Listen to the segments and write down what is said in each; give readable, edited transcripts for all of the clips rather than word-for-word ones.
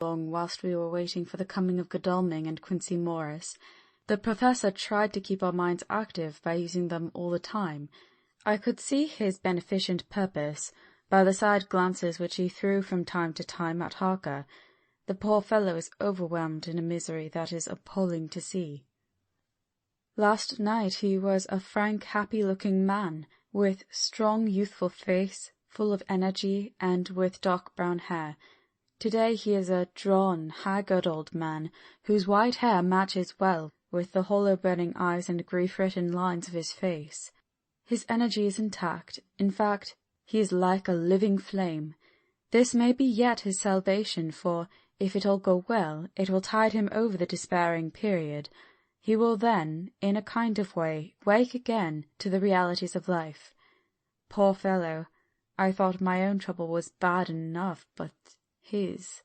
long whilst we were waiting for the coming of Godalming and Quincey Morris. The Professor tried to keep our minds active by using them all the time. I could see his beneficent purpose by the side glances which he threw from time to time at Harker. The poor fellow is overwhelmed in a misery that is appalling to see. Last night he was a frank, happy-looking man, with strong, youthful face, full of energy, and with dark brown hair. Today he is a drawn, haggard old man, whose white hair matches well with the hollow burning eyes and grief-written lines of his face. His energy is intact. In fact, he is like a living flame. This may be yet his salvation, for, if it all go well, it will tide him over the despairing period. He will then, in a kind of way, wake again to the realities of life. Poor fellow! I thought my own trouble was bad enough, but his—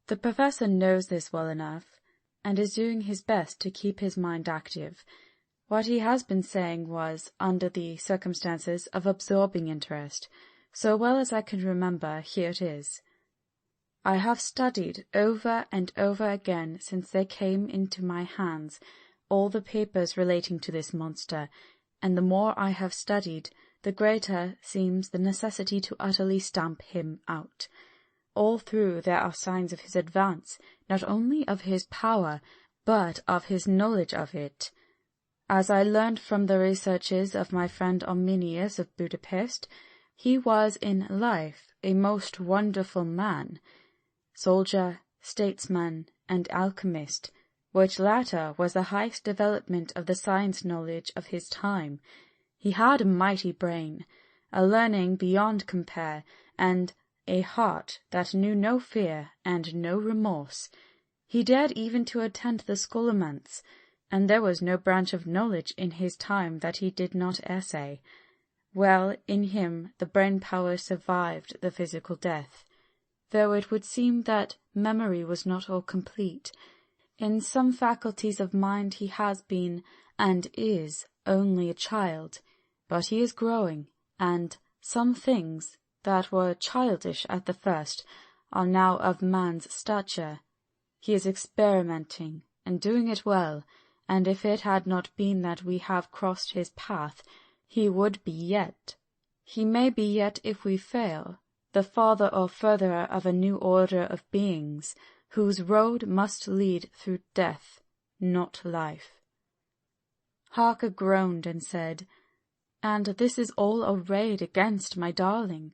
The Professor knows this well enough, and is doing his best to keep his mind active. What he has been saying was, under the circumstances, of absorbing interest. So well as I can remember, here it is. I have studied over and over again since they came into my hands all the papers relating to this monster, and the more I have studied, the greater seems the necessity to utterly stamp him out. All through there are signs of his advance, not only of his power, but of his knowledge of it. As I learned from the researches of my friend Arminius of Budapest, he was in life a most wonderful man, soldier, statesman, and alchemist, which latter was the highest development of the science knowledge of his time. He had a mighty brain, a learning beyond compare, and a heart that knew no fear and no remorse. He dared even to attend the schoolments, and there was no branch of knowledge in his time that he did not essay. Well, in him the brain power survived the physical death, though it would seem that memory was not all complete. In some faculties of mind he has been, and is, only a child, but he is growing, and some things that were childish at the first are now of man's stature. He is experimenting, and doing it well, and if it had not been that we have crossed his path, he would be yet. He may be yet if we fail, the father or furtherer of a new order of beings, whose road must lead through death, not life. Harker groaned and said, "And this is all arrayed against my darling.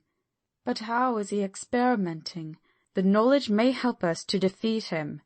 But how is he experimenting? The knowledge may help us to defeat him.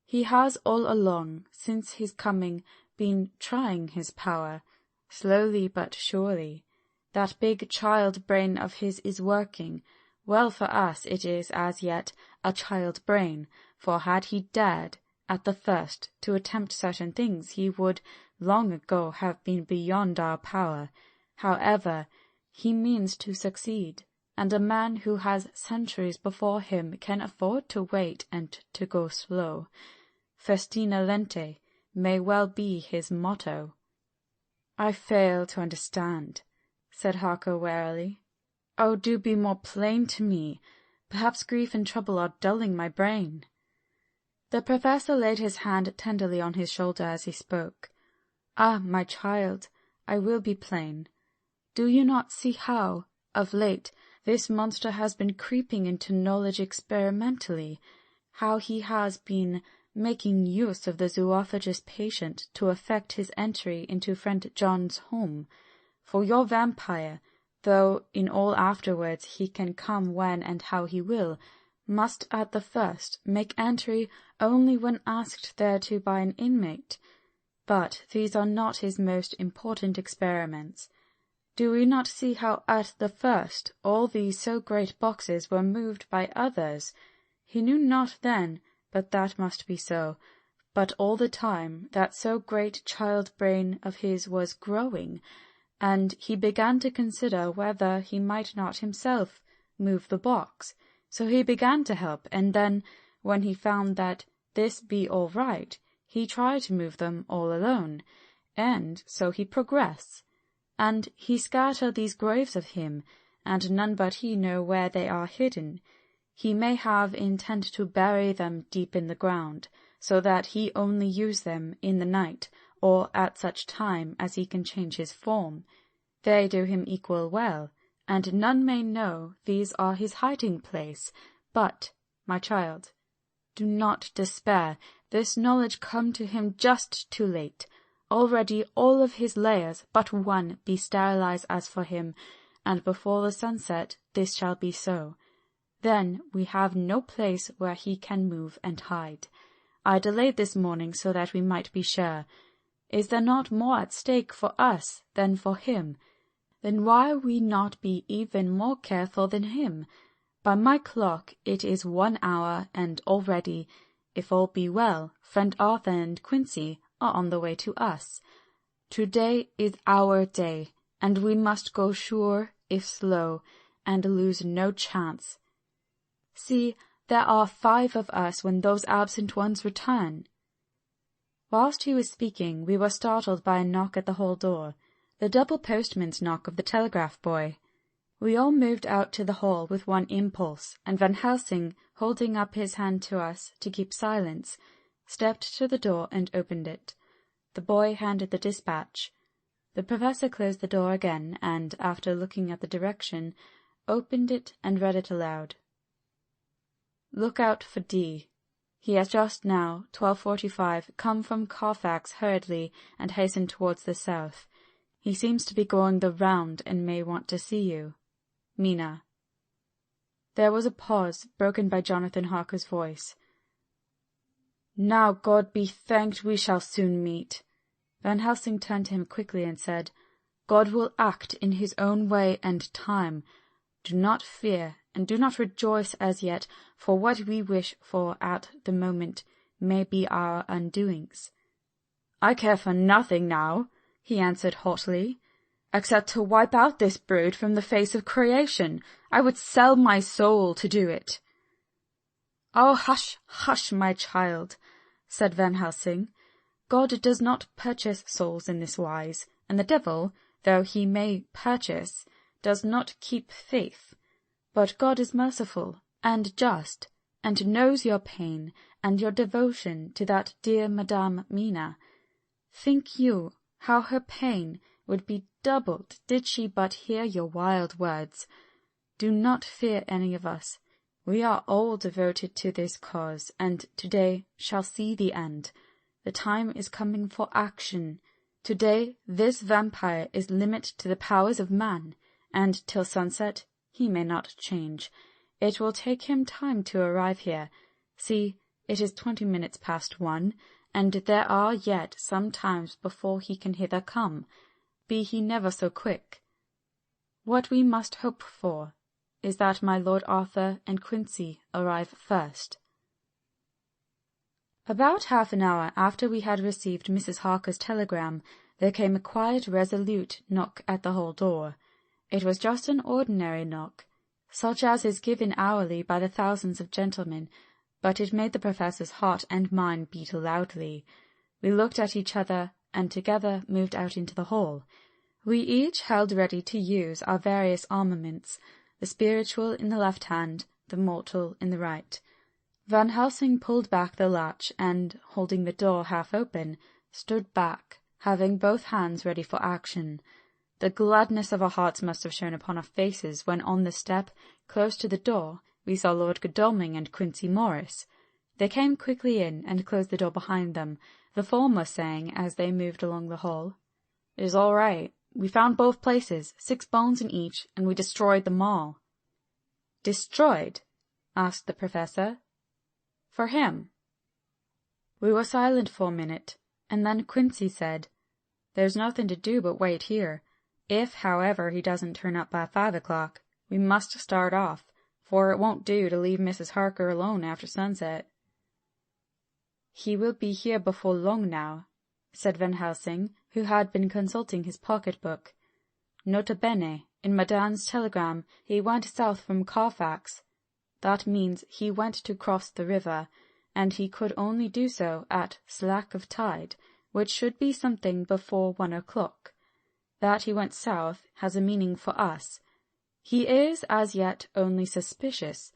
He has all along, since his coming, been trying his power, slowly but surely. That big child brain of his is working. Well for us it is as yet a child brain, for had he dared, at the first, to attempt certain things, he would long ago have been beyond our power. However, he means to succeed, and a man who has centuries before him can afford to wait and to go slow. Festina lente may well be his motto." "I fail to understand," said Harker warily. "Oh, do be more plain to me. Perhaps grief and trouble are dulling my brain." The Professor laid his hand tenderly on his shoulder as he spoke. "Ah, my child, I will be plain. Do you not see how, of late, this monster has been creeping into knowledge experimentally, how he has been making use of the zoophagous patient to effect his entry into friend John's home? For your vampire, though in all afterwards he can come when and how he will, must at the first make entry only when asked thereto by an inmate. But these are not his most important experiments. Do we not see how at the first all these so great boxes were moved by others? He knew not then, but that must be so. But all the time that so great child-brain of his was growing, and he began to consider whether he might not himself move the box. So he began to help, and then, when he found that this be all right, he tried to move them all alone, and so he progress. And he scatter these graves of him, and none but he know where they are hidden. He may have intent to bury them deep in the ground, so that he only use them in the night, or at such time as he can change his form. They do him equal well, and none may know these are his hiding place. But, my child, do not despair. This knowledge come to him just too late. Already all of his layers but one be sterilized as for him, and before the sunset this shall be so. Then we have no place where he can move and hide. I delayed this morning so that we might be sure. Is there not more at stake for us than for him? Then why we not be even more careful than him? By my clock it is 1 hour, and already, if all be well, friend Arthur and Quincy are on the way to us. Today is our day, and we must go sure, if slow, and lose no chance. See, there are 5 of us when those absent ones return. Whilst he was speaking, we were startled by a knock at the hall door, the double postman's knock of the telegraph boy. We all moved out to the hall with one impulse, and Van Helsing, holding up his hand to us to keep silence, stepped to the door and opened it. The boy handed the dispatch. The professor closed the door again, and, after looking at the direction, opened it and read it aloud. Look out for D. He has just now, 12:45, come from Carfax hurriedly and hastened towards the south. He seems to be going the round and may want to see you. Mina. There was a pause, broken by Jonathan Harker's voice. Now God be thanked we shall soon meet. Van Helsing turned to him quickly and said, God will act in his own way and time. Do not fear, and do not rejoice as yet, for what we wish for at the moment may be our undoings. I care for nothing now, he answered haughtily, except to wipe out this brood from the face of creation. I would sell my soul to do it. Oh, hush, hush, my child, said Van Helsing. God does not purchase souls in this wise, and the devil, though he may purchase, does not keep faith. But God is merciful and just, and knows your pain and your devotion to that dear Madame Mina. Think you how her pain would be doubled did she but hear your wild words. Do not fear any of us. We are all devoted to this cause, and today shall see the end. The time is coming for action. Today this vampire is limited to the powers of man, and till sunset he may not change. It will take him time to arrive here. See, it is 20 minutes past 1, and there are yet some times before he can hither come, be he never so quick. What we must hope for is that my Lord Arthur and Quincy arrive first. About half an hour after we had received Mrs. Harker's telegram, there came a quiet, resolute knock at the hall door. It was just an ordinary knock, such as is given hourly by the thousands of gentlemen, but it made the professor's heart and mine beat loudly. We looked at each other, and together moved out into the hall. We each held ready to use our various armaments, the spiritual in the left hand, the mortal in the right. Van Helsing pulled back the latch, and, holding the door half open, stood back, having both hands ready for action. The gladness of our hearts must have shone upon our faces when on the step, close to the door, we saw Lord Godalming and Quincy Morris. They came quickly in and closed the door behind them, the former saying, as they moved along the hall, "It is all right. We found both places, 6 bones in each, and we destroyed them all." "Destroyed?" asked the professor. "For him." We were silent for a minute, and then Quincy said, "There's nothing to do but wait here. If, however, he doesn't turn up by 5 o'clock, we must start off, for it won't do to leave Mrs. Harker alone after sunset." "He will be here before long now," said Van Helsing, who had been consulting his pocket-book. "Nota bene, in Madame's telegram he went south from Carfax. That means he went to cross the river, and he could only do so at slack of tide, which should be something before 1 o'clock. That he went south has a meaning for us. He is as yet only suspicious.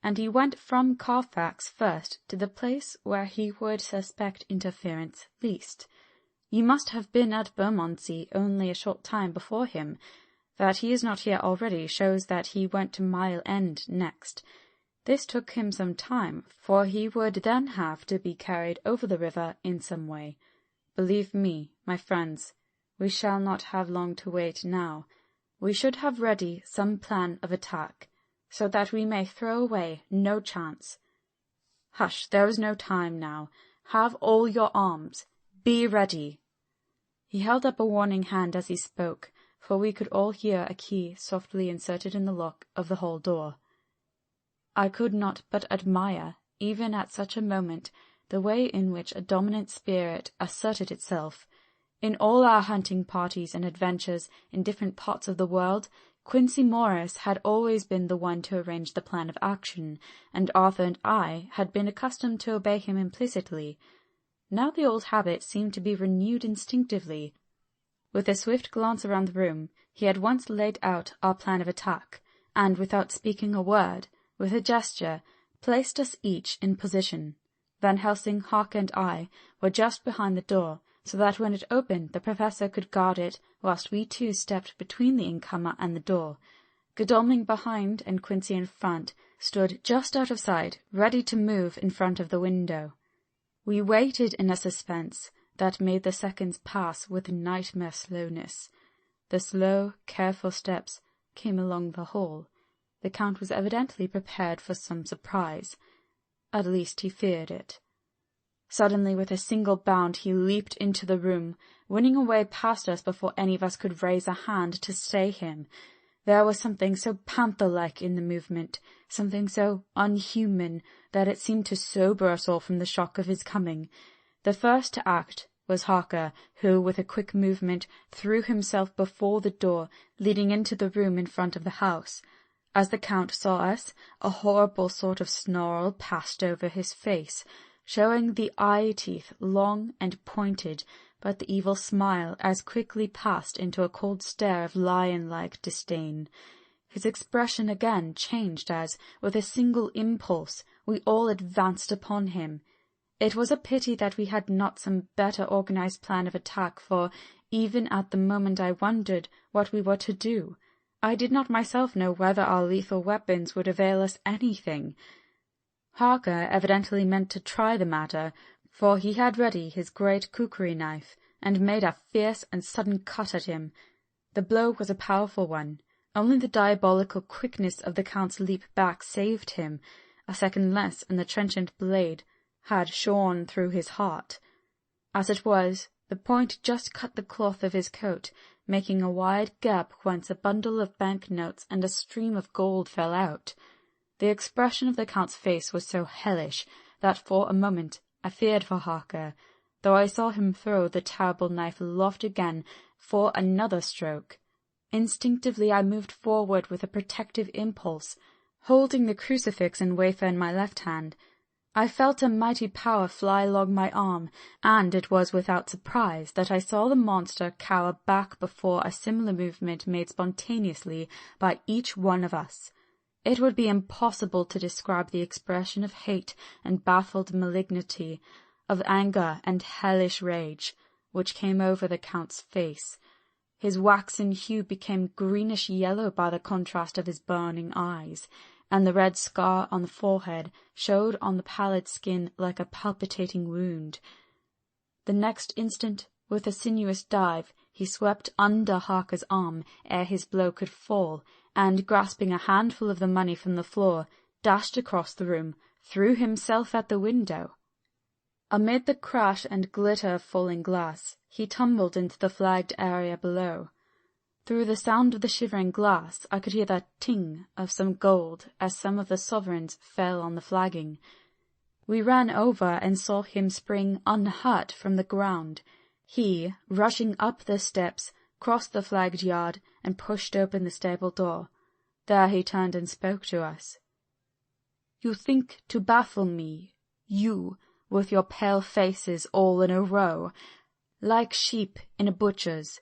and he went from Carfax first to the place where he would suspect interference least. You must have been at Bermondsey only a short time before him. That he is not here already shows that he went to Mile End next. This took him some time, for he would then have to be carried over the river in some way. Believe me, my friends, we shall not have long to wait now. We should have ready some plan of attack, so that we may throw away no chance. Hush, there is no time now. Have all your arms. Be ready." He held up a warning hand as he spoke, for we could all hear a key softly inserted in the lock of the hall door. I could not but admire, even at such a moment, the way in which a dominant spirit asserted itself. In all our hunting parties and adventures in different parts of the world, Quincy Morris had always been the one to arrange the plan of action, and Arthur and I had been accustomed to obey him implicitly. Now the old habit seemed to be renewed instinctively. With a swift glance around the room, he had once laid out our plan of attack, and without speaking a word, with a gesture, placed us each in position. Van Helsing, Harker, and I were just behind the door, so that when it opened the Professor could guard it, whilst we two stepped between the incomer and the door. Godalming behind and Quincy in front stood just out of sight, ready to move in front of the window. We waited in a suspense that made the seconds pass with nightmare slowness. The slow, careful steps came along the hall. The Count was evidently prepared for some surprise. At least he feared it. Suddenly, with a single bound, he leaped into the room, winning a way past us before any of us could raise a hand to stay him. There was something so panther-like in the movement, something so unhuman, that it seemed to sober us all from the shock of his coming. The first to act was Harker, who, with a quick movement, threw himself before the door, leading into the room in front of the house. As the Count saw us, a horrible sort of snarl passed over his face, showing the eye-teeth long and pointed, but the evil smile as quickly passed into a cold stare of lion-like disdain. His expression again changed as, with a single impulse, we all advanced upon him. It was a pity that we had not some better organized plan of attack, for even at the moment I wondered what we were to do. I did not myself know whether our lethal weapons would avail us anything. Harker evidently meant to try the matter, for he had ready his great kukri knife, and made a fierce and sudden cut at him. The blow was a powerful one. Only the diabolical quickness of the Count's leap back saved him. A second less, and the trenchant blade had shorn through his heart. As it was, the point just cut the cloth of his coat, making a wide gap whence a bundle of bank-notes and a stream of gold fell out. The expression of the Count's face was so hellish that for a moment I feared for Harker, though I saw him throw the terrible knife aloft again for another stroke. Instinctively I moved forward with a protective impulse, holding the crucifix and wafer in my left hand. I felt a mighty power fly along my arm, and it was without surprise that I saw the monster cower back before a similar movement made spontaneously by each one of us. It would be impossible to describe the expression of hate and baffled malignity, of anger and hellish rage, which came over the Count's face. His waxen hue became greenish-yellow by the contrast of his burning eyes, and the red scar on the forehead showed on the pallid skin like a palpitating wound. The next instant, with a sinuous dive, he swept under Harker's arm ere his blow could fall, and, grasping a handful of the money from the floor, dashed across the room, threw himself at the window. Amid the crash and glitter of falling glass, he tumbled into the flagged area below. Through the sound of the shivering glass I could hear the ting of some gold as some of the sovereigns fell on the flagging. We ran over and saw him spring unhurt from the ground. He, rushing up the steps, crossed the flagged yard and pushed open the stable door. There he turned and spoke to us. "You think to baffle me, you, with your pale faces all in a row, like sheep in a butcher's.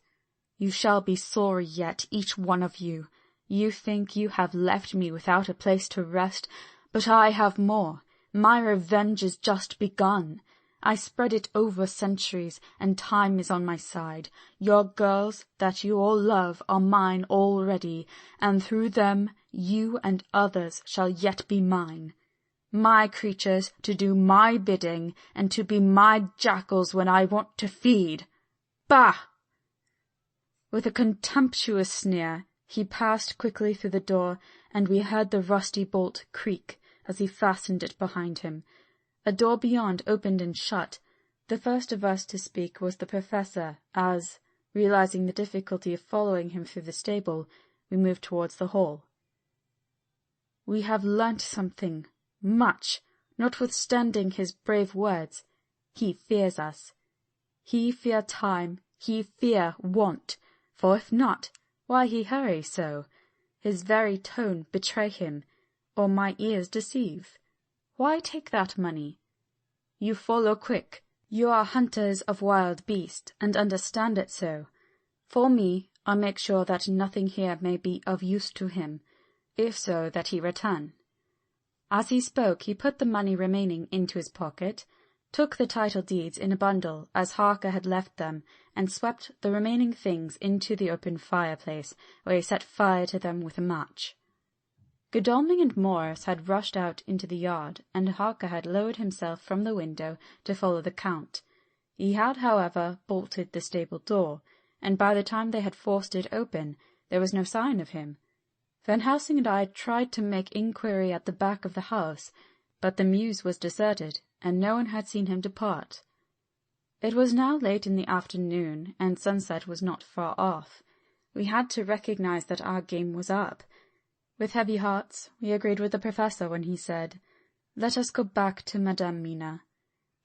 You shall be sorry yet, each one of you. You think you have left me without a place to rest, But I have more. My revenge is just begun. I spread it over centuries, and time is on my side. Your girls, that you all love, are mine already, and through them you and others shall yet be mine. My creatures, to do my bidding, and to be my jackals when I want to feed. Bah!" With a contemptuous sneer, he passed quickly through the door, and we heard the rusty bolt creak as he fastened it behind him. A door beyond opened and shut. The first of us to speak was the Professor, as, realizing the difficulty of following him through the stable, we moved towards the hall. "We have learnt something, much, notwithstanding his brave words. He fears us. He fear time, he fear want, for if not, why he hurry so? His very tone betray him, or my ears deceive. Why take that money? You follow quick. You are hunters of wild beast, and understand it so. For me, I make sure that nothing here may be of use to him, if so that he return." As he spoke, he put the money remaining into his pocket, took the title deeds in a bundle as Harker had left them, and swept the remaining things into the open fireplace, where he set fire to them with a match. Godalming and Morris had rushed out into the yard, and Harker had lowered himself from the window to follow the Count. He had, however, bolted the stable door, and by the time they had forced it open, there was no sign of him. Van Helsing and I tried to make inquiry at the back of the house, but the mews was deserted, and no one had seen him depart. It was now late in the afternoon, and sunset was not far off. We had to recognize that our game was up. With heavy hearts, we agreed with the Professor when he said, "Let us go back to Madame Mina.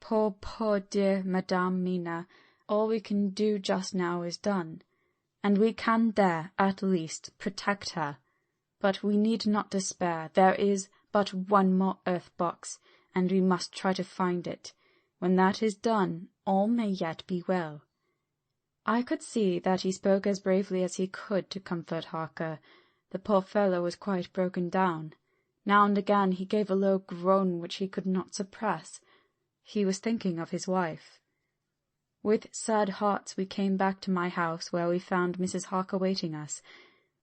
Poor, poor dear Madame Mina, all we can do just now is done, and we can there, at least, protect her. But we need not despair. There is but one more earth-box, and we must try to find it. When that is done, all may yet be well." I could see that he spoke as bravely as he could to comfort Harker. The poor fellow was quite broken down. Now and again he gave a low groan which he could not suppress. He was thinking of his wife. With sad hearts we came back to my house, where we found Mrs. Harker waiting us,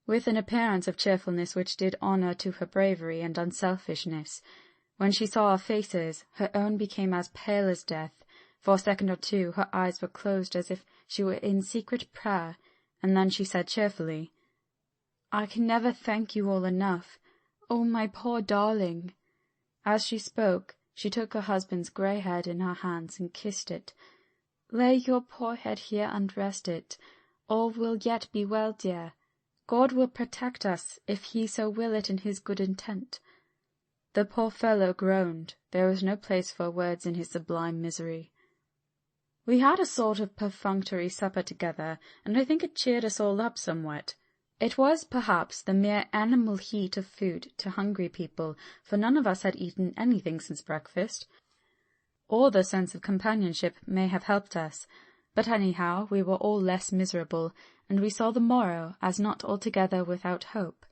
with an appearance of cheerfulness which did honour to her bravery and unselfishness. When she saw our faces, her own became as pale as death. For a second or two her eyes were closed as if she were in secret prayer, and then she said cheerfully, "I can never thank you all enough. Oh, my poor darling!" As she spoke, she took her husband's grey head in her hands and kissed it. "Lay your poor head here and rest it. All will yet be well, dear. God will protect us, if he so will it in his good intent." The poor fellow groaned. There was no place for words in his sublime misery. We had a sort of perfunctory supper together, and I think it cheered us all up somewhat. It was, perhaps, the mere animal heat of food to hungry people, for none of us had eaten anything since breakfast. Or the sense of companionship may have helped us, but anyhow we were all less miserable, and we saw the morrow as not altogether without hope.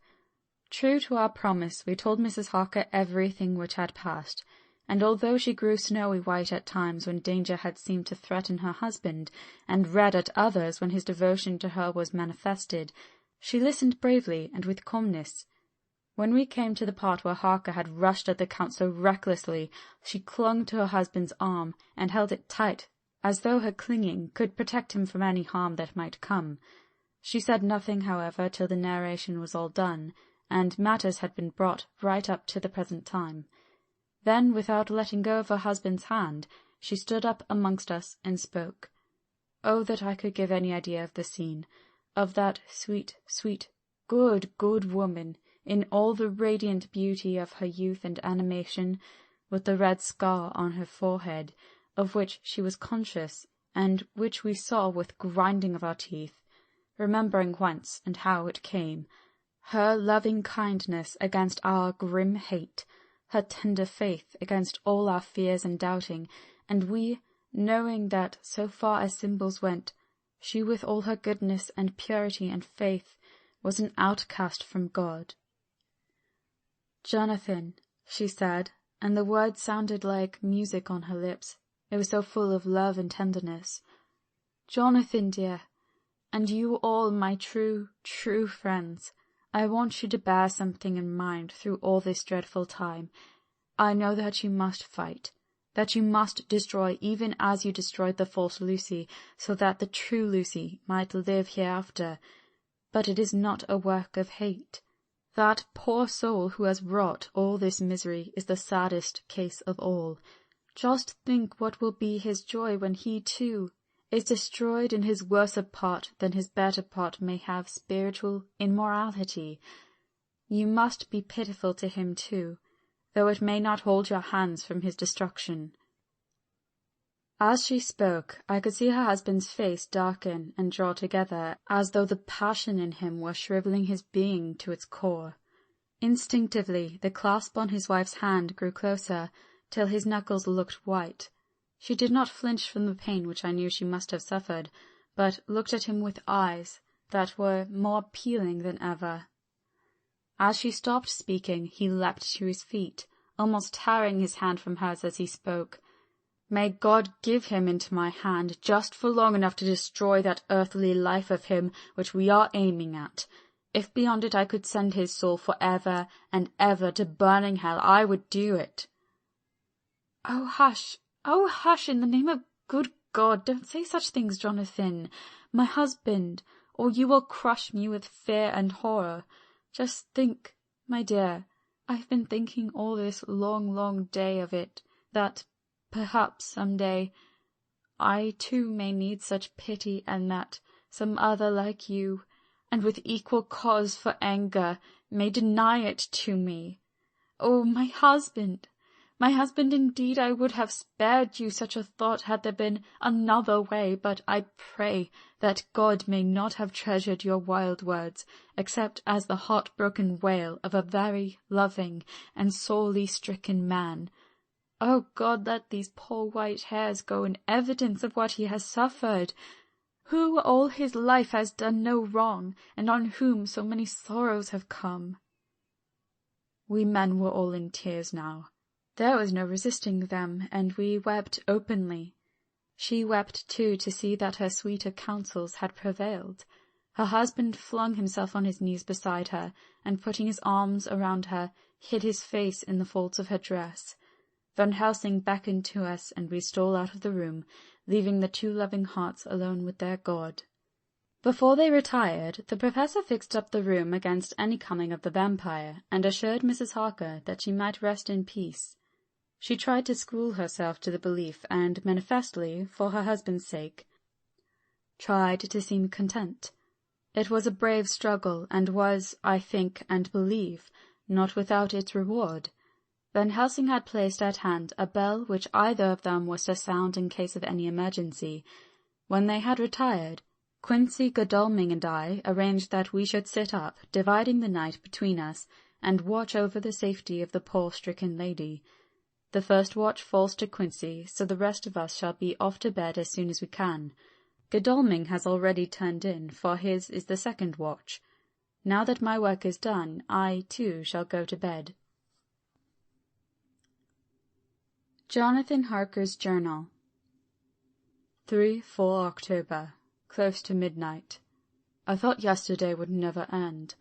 True to our promise, we told Mrs. Harker everything which had passed, and although she grew snowy white at times when danger had seemed to threaten her husband, and red at others when his devotion to her was manifested, she listened bravely and with calmness. When we came to the part where Harker had rushed at the Count so recklessly, she clung to her husband's arm and held it tight, as though her clinging could protect him from any harm that might come. She said nothing, however, till the narration was all done, and matters had been brought right up to the present time. Then, without letting go of her husband's hand, she stood up amongst us and spoke. Oh, that I could give any idea of the scene, of that sweet, sweet, good woman, in all the radiant beauty of her youth and animation, with the red scar on her forehead, of which she was conscious, and which we saw with grinding of our teeth, remembering whence and how it came, her loving kindness against our grim hate, her tender faith against all our fears and doubting, and we, knowing that, so far as symbols went, she with all her goodness and purity and faith was an outcast from God. "Jonathan," she said, and the words sounded like music on her lips. It was so full of love and tenderness. "Jonathan, dear, and you all my true, true friends, I want you to bear something in mind through all this dreadful time. I know that you must fight, that you must destroy even as you destroyed the false Lucy, so that the true Lucy might live hereafter. But it is not a work of hate. That poor soul who has wrought all this misery is the saddest case of all. Just think what will be his joy when he, too, is destroyed in his worser part than his better part may have spiritual immorality. You must be pitiful to him, too, though it may not hold your hands from his destruction." As she spoke, I could see her husband's face darken and draw together, as though the passion in him were shrivelling his being to its core. Instinctively, the clasp on his wife's hand grew closer, till his knuckles looked white. She did not flinch from the pain which I knew she must have suffered, but looked at him with eyes that were more appealing than ever. As she stopped speaking, he leapt to his feet, almost tearing his hand from hers as he spoke. "May God give him into my hand just for long enough to destroy that earthly life of him which we are aiming at. If beyond it I could send his soul for ever and ever to burning hell, I would do it." "Oh, hush! Oh, hush! In the name of good God, don't say such things, Jonathan, my husband, or you will crush me with fear and horror. Just think, my dear, I've been thinking all this long, long day of it, that perhaps some day I too may need such pity, and that some other like you, and with equal cause for anger, may deny it to me. Oh, my husband! My husband, indeed I would have spared you such a thought had there been another way, but I pray that God may not have treasured your wild words, except as the heart-broken wail of a very loving and sorely stricken man. Oh God, let these poor white hairs go in evidence of what he has suffered, who all his life has done no wrong, and on whom so many sorrows have come." We men were all in tears now. There was no resisting them, and we wept openly. She wept too to see that her sweeter counsels had prevailed. Her husband flung himself on his knees beside her, and putting his arms around her, hid his face in the folds of her dress. Van Helsing beckoned to us, and we stole out of the room, leaving the two loving hearts alone with their God. Before they retired, the Professor fixed up the room against any coming of the vampire, and assured Mrs. Harker that she might rest in peace. She tried to school herself to the belief, and manifestly, for her husband's sake, tried to seem content. It was a brave struggle, and was, I think and believe, not without its reward. Van Helsing had placed at hand a bell which either of them was to sound in case of any emergency. When they had retired, Quincy, Godalming, and I arranged that we should sit up, dividing the night between us, and watch over the safety of the poor stricken lady. The first watch falls to Quincy, so the rest of us shall be off to bed as soon as we can. Godalming has already turned in, for his is the second watch. Now that my work is done, I, too, shall go to bed. Jonathan Harker's Journal. 3-4 October, close to midnight. I thought yesterday would never end.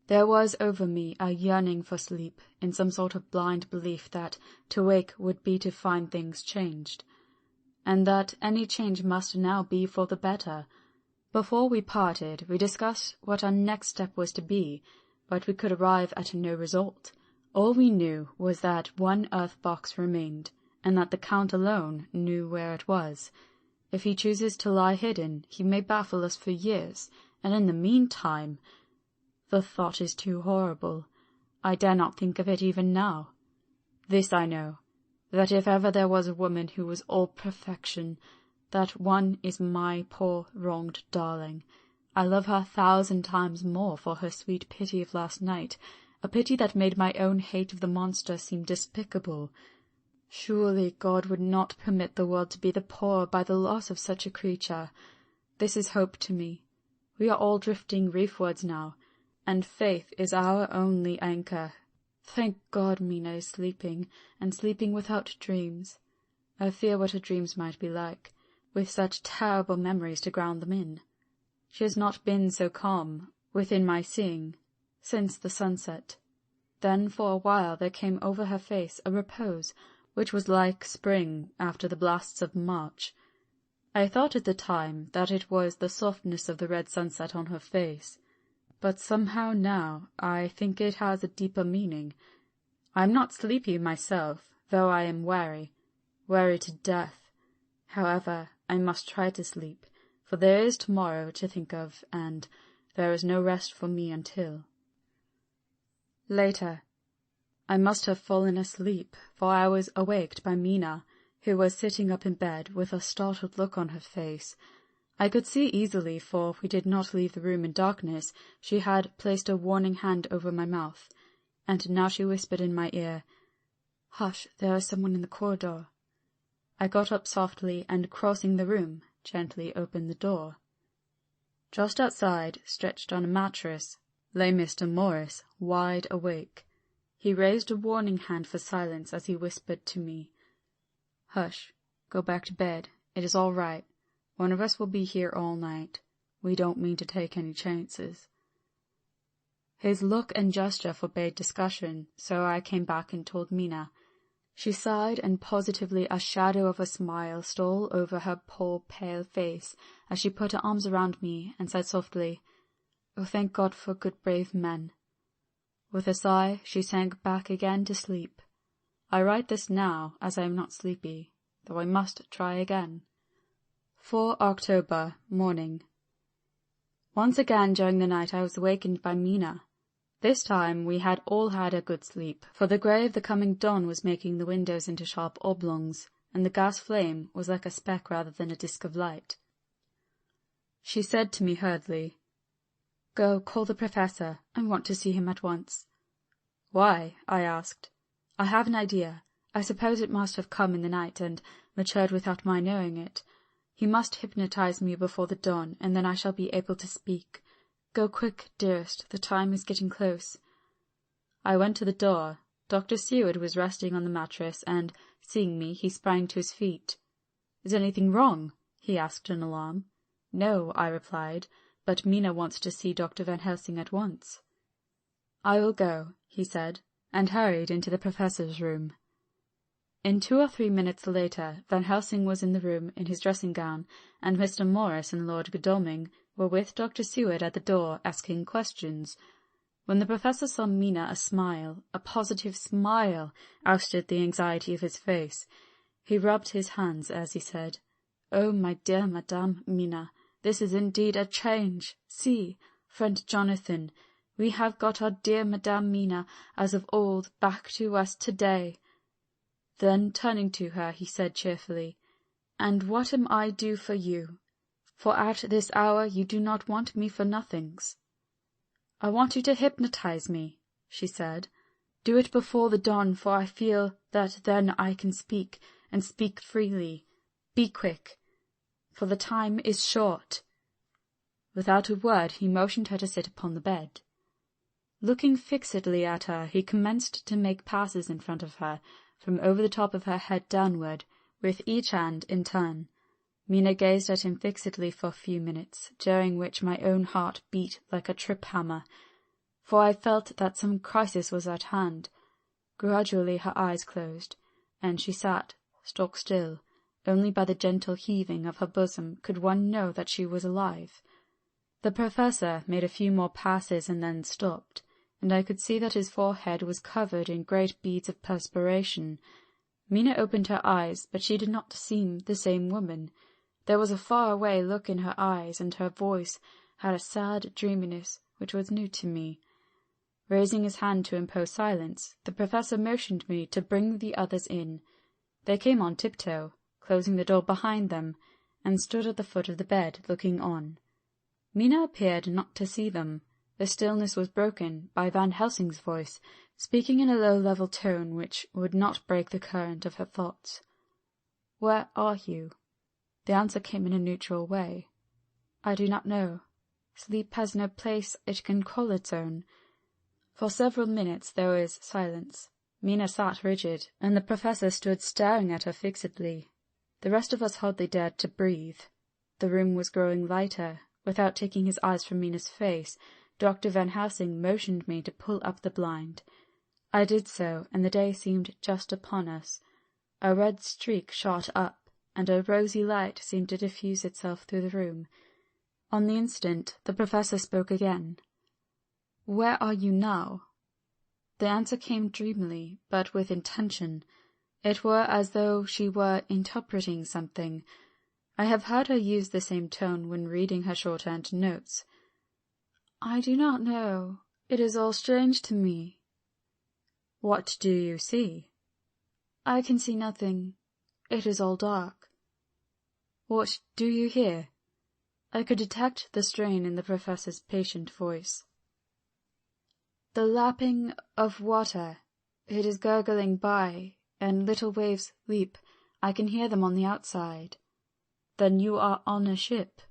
There was over me a yearning for sleep, in some sort of blind belief that to wake would be to find things changed, and that any change must now be for the better. Before we parted, we discussed what our next step was to be, but we could arrive at no result. All we knew was that one earth box remained, and that the Count alone knew where it was. If he chooses to lie hidden, he may baffle us for years, and in the meantime— the thought is too horrible. I dare not think of it even now. This I know, that if ever there was a woman who was all perfection, that one is my poor wronged darling. I love her 1,000 times more for her sweet pity of last night, a pity that made my own hate of the monster seem despicable. Surely God would not permit the world to be the poorer by the loss of such a creature. This is hope to me. We are all drifting reefwards now, and faith is our only anchor. Thank God Mina is sleeping, and sleeping without dreams. I fear what her dreams might be like, with such terrible memories to ground them in. She has not been so calm, within my seeing, since the sunset. Then for a while there came over her face a repose, which was like spring after the blasts of March. I thought at the time that it was the softness of the red sunset on her face, but somehow now I think it has a deeper meaning. I am not sleepy myself, though I am weary to death. However, I must try to sleep, for there is tomorrow to think of, and there is no rest for me until. Later. I must have fallen asleep, for I was awaked by Mina, who was sitting up in bed with a startled look on her face. I could see easily, for we did not leave the room in darkness. She had placed a warning hand over my mouth, and now she whispered in my ear, "Hush, there is someone in the corridor." I got up softly, and crossing the room, gently opened the door. Just outside, stretched on a mattress, lay Mr. Morris, wide awake. He raised a warning hand for silence as he whispered to me, "Hush, go back to bed. It is all right. One of us will be here all night. We don't mean to take any chances." His look and gesture forbade discussion, so I came back and told Mina. She sighed, and positively a shadow of a smile stole over her poor pale face as she put her arms around me and said softly, "Oh, thank God for good brave men." With a sigh, she sank back again to sleep. I write this now, as I am not sleepy, though I must try again. 4 October, morning. Once again during the night I was awakened by Mina. This time we had all had a good sleep, for the grey of the coming dawn was making the windows into sharp oblongs, and the gas flame was like a speck rather than a disk of light. She said to me hurriedly, "Go, call the Professor. I want to see him at once." "Why?" I asked. "I have an idea. I suppose it must have come in the night and matured without my knowing it. He must hypnotize me before the dawn, and then I shall be able to speak. Go quick, dearest, the time is getting close." I went to the door. Dr. Seward was resting on the mattress, and, seeing me, he sprang to his feet. "Is anything wrong?" he asked in alarm. "No," I replied, "but Mina wants to see Dr. Van Helsing at once." "I will go," he said, and hurried into the professor's room. In 2 or 3 minutes later, Van Helsing was in the room in his dressing-gown, and Mr. Morris and Lord Godalming were with Dr. Seward at the door, asking questions. When the professor saw Mina, a smile, a positive smile, ousted the anxiety of his face. He rubbed his hands as he said, "Oh, my dear Madame Mina, this is indeed a change. See, friend Jonathan, we have got our dear Madame Mina, as of old, back to us to-day." Then, turning to her, he said cheerfully, "And what am I do for you? For at this hour you do not want me for nothings." "I want you to hypnotize me," she said. "Do it before the dawn, for I feel that then I can speak, and speak freely. Be quick, for the time is short." Without a word he motioned her to sit upon the bed. Looking fixedly at her, he commenced to make passes in front of her, from over the top of her head downward, with each hand in turn. Mina gazed at him fixedly for a few minutes, during which my own heart beat like a trip-hammer, for I felt that some crisis was at hand. Gradually her eyes closed, and she sat, stock still. Only by the gentle heaving of her bosom could one know that she was alive. The professor made a few more passes and then stopped, and I could see that his forehead was covered in great beads of perspiration. Mina opened her eyes, but she did not seem the same woman. There was a far-away look in her eyes, and her voice had a sad dreaminess which was new to me. Raising his hand to impose silence, the professor motioned me to bring the others in. They came on tiptoe, closing the door behind them, and stood at the foot of the bed, looking on. Mina appeared not to see them. The stillness was broken by Van Helsing's voice, speaking in a low level tone which would not break the current of her thoughts. "Where are you?" The answer came in a neutral way. "I do not know. Sleep has no place it can call its own. For several minutes there was silence. Mina sat rigid, and the professor stood staring at her fixedly. The rest of us hardly dared to breathe. The room was growing lighter. Without taking his eyes from Mina's face, Dr. Van Helsing motioned me to pull up the blind. I did so, and the day seemed just upon us. A red streak shot up, and a rosy light seemed to diffuse itself through the room. On the instant, the professor spoke again. "Where are you now?" The answer came dreamily, but with intention. It were as though she were interpreting something. I have heard her use the same tone when reading her shorthand notes. "I do not know. It is all strange to me." "What do you see?" "I can see nothing. It is all dark." "What do you hear?" I could detect the strain in the professor's patient voice. "The lapping of water. It is gurgling by, and little waves leap. I can hear them on the outside." "Then you are on a ship."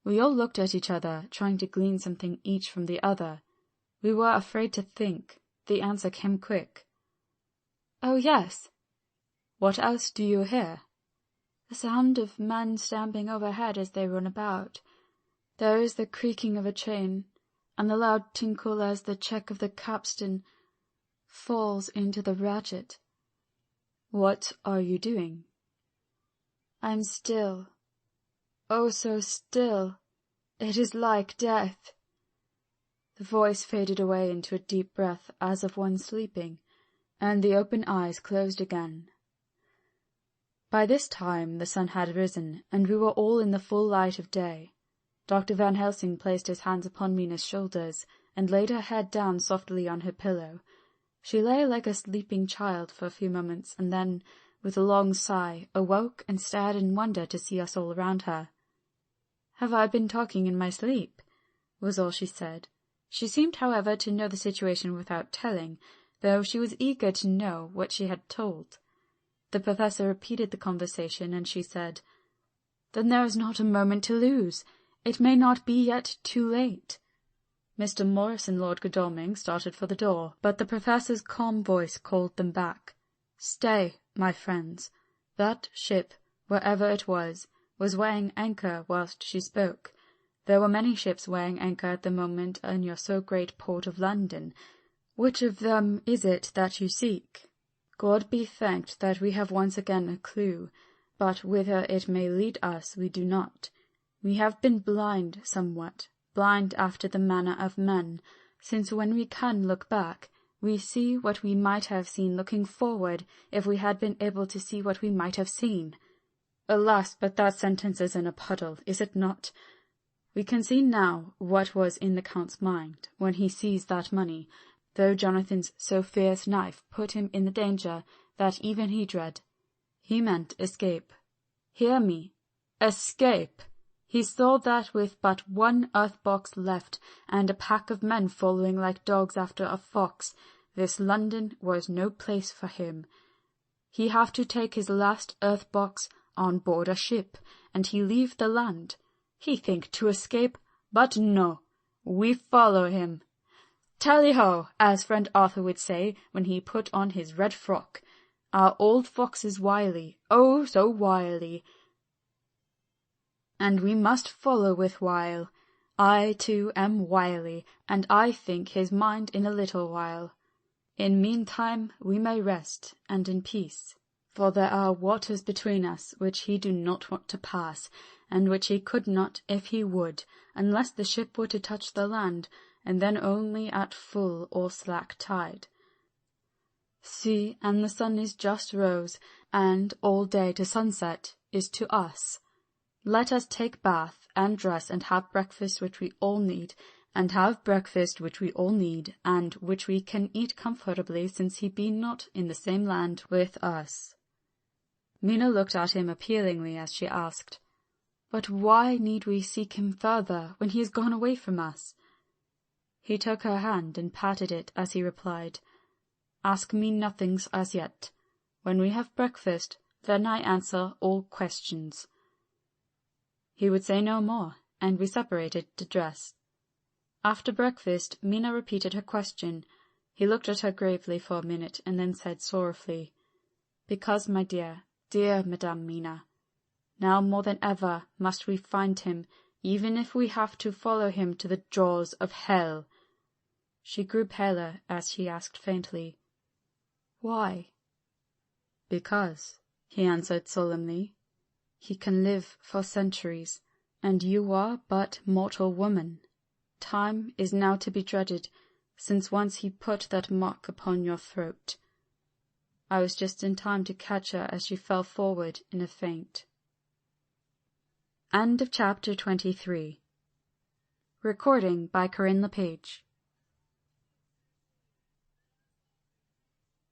We all looked at each other, trying to glean something each from the other. We were afraid to think. The answer came quick. "Oh, yes." "What else do you hear?" "The sound of men stamping overhead as they run about. There is the creaking of a chain, and the loud tinkle as the check of the capstan falls into the ratchet." "What are you doing?" "I am still. Oh, so still. It is like death." The voice faded away into a deep breath as of one sleeping, and the open eyes closed again. By this time the sun had risen, and we were all in the full light of day. Dr. Van Helsing placed his hands upon Mina's shoulders, and laid her head down softly on her pillow. She lay like a sleeping child for a few moments, and then, with a long sigh, awoke and stared in wonder to see us all around her. "Have I been talking in my sleep?" was all she said. She seemed, however, to know the situation without telling, though she was eager to know what she had told. The professor repeated the conversation, and she said, "Then there is not a moment to lose. It may not be yet too late." Mr. Morris and Lord Godalming started for the door, but the professor's calm voice called them back. "Stay, my friends. That ship, wherever it was weighing anchor whilst she spoke. There were many ships weighing anchor at the moment in your so great port of London. Which of them is it that you seek? God be thanked that we have once again a clue, but whither it may lead us we do not. We have been blind somewhat, blind after the manner of men, since when we can look back, we see what we might have seen looking forward if we had been able to see what we might have seen. Alas, but that sentence is in a puddle, is it not? We can see now what was in the Count's mind when he seized that money, though Jonathan's so fierce knife put him in the danger that even he dread. He meant escape. Hear me, escape! He saw that with but one earth-box left, and a pack of men following like dogs after a fox, this London was no place for him. He have to take his last earth-box on board a ship, and he leave the land. He think to escape, but no, we follow him. Tally-ho, as friend Arthur would say when he put on his red frock. Our old fox is wily, oh, so wily, and we must follow with wile. I, too, am wily, and I think his mind in a little while. In meantime we may rest, and in peace, for there are waters between us which he do not want to pass, and which he could not if he would, unless the ship were to touch the land, and then only at full or slack tide. See, and the sun is just rose, and all day to sunset is to us. Let us take bath, and dress, and have breakfast which we all need, and which we can eat comfortably, since he be not in the same land with us." Mina looked at him appealingly as she asked, "But why need we seek him further, when he has gone away from us?" He took her hand and patted it as he replied, "Ask me nothings as yet. When we have breakfast, then I answer all questions." He would say no more, and we separated to dress. After breakfast, Mina repeated her question. He looked at her gravely for a minute and then said sorrowfully, "Because, my dear, dear Madame Mina, now more than ever must we find him, even if we have to follow him to the jaws of hell." She grew paler as she asked faintly, "Why?" "Because," he answered solemnly, "he can live for centuries, and you are but mortal woman. Time is now to be dreaded, since once he put that mark upon your throat." I was just in time to catch her as she fell forward in a faint. End of chapter 23. Recording by Corinne LePage.